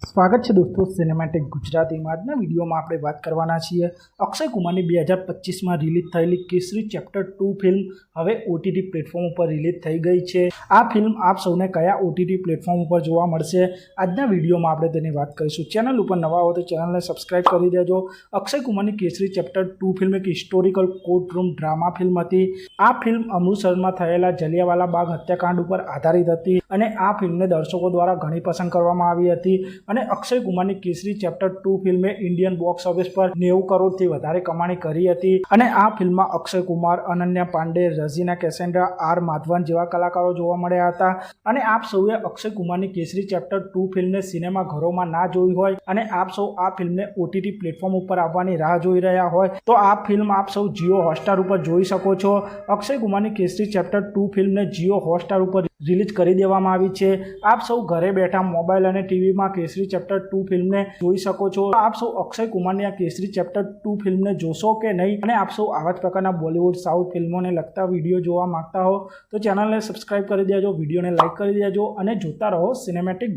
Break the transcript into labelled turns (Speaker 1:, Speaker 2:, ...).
Speaker 1: સ્વાગત છે દોસ્તો સિનેમેટિક ગુજરાતીમાં। આજના વિડીયોમાં આપણે વાત કરવાના છીએ અક્ષય કુમારની 2025માં રિલીઝ થયેલી કેસરી ચેપ્ટર 2 ફિલ્મ હવે ઓટીટી પ્લેટફોર્મ ઉપર રિલીઝ થઈ ગઈ છે। આ ફિલ્મ આપ સૌને કયા ઓટીટી પ્લેટફોર્મ ઉપર જોવા મળશે આજના વિડીયોમાં આપણે તેની વાત કરીશું। ચેનલ ઉપર નવા હો તો ચેનલને સબસ્ક્રાઇબ કરી દેજો। અક્ષય કુમારની કેસરી ચેપ્ટર 2 ફિલ્મ એક હિસ્ટોરિકલ કોર્ટરૂમ ડ્રામા ફિલ્મ હતી। આ ફિલ્મ અમૃતસરમાં થયેલા જલિયાવાલા બાગ હત્યાકાંડ ઉપર આધારિત હતી અને આ ફિલ્મને દર્શકો દ્વારા ઘણી પસંદ કરવામાં આવી હતી અને અક્ષય કુમારની કેસરી ચેપ્ટર 2 ફિલ્મે ઇન્ડિયન બોક્સ ઓફિસ પર 90 કરોડથી વધારે કમાણી કરી હતી અને આ ફિલ્મમાં અક્ષય કુમાર, અનન્યા પાંડે, રઝીના કેસેન્ડ્રા, આર માધવન જેવા કલાકારો જોવા મળ્યા હતા અને આપ સૌએ અક્ષય કુમારની કેસરી ચેપ્ટર 2 ફિલ્મને સિનેમા ઘરોમાં ના જોઈ હોય અને આપ સૌ આ ફિલ્મને ઓટીટી પ્લેટફોર્મ ઉપર આવવાની રાહ જોઈ રહ્યા હોય તો આ ફિલ્મ આપ સૌ જીઓ હોટસ્ટાર ઉપર જોઈ શકો છો। અક્ષય કુમારની કેસરી ચેપ્ટર 2 ફિલ્મને જીઓ હોટસ્ટાર ઉપર રિલીઝ કરી દેવામાં આવી છે। આપ સૌ ઘરે બેઠા મોબાઈલ અને ટીવીમાં કેસરી ચેપ્ટર 2 ફિલ્મને જોઈ શકો છો। આપ સૌ અક્ષય કુમારની આ કેસરી ચેપ્ટર 2 ફિલ્મને જોશો કે નહીં અને આપ સૌ આવા જ પ્રકારના બોલિવૂડ સાઉથ ફિલ્મોને લગતા વિડીયો જોવા માંગતા હો તો ચેનલને સબસ્ક્રાઇબ કરી દેજો, વિડીયોને લાઇક કરી દેજો અને જોતા રહો સિનેમેટિક।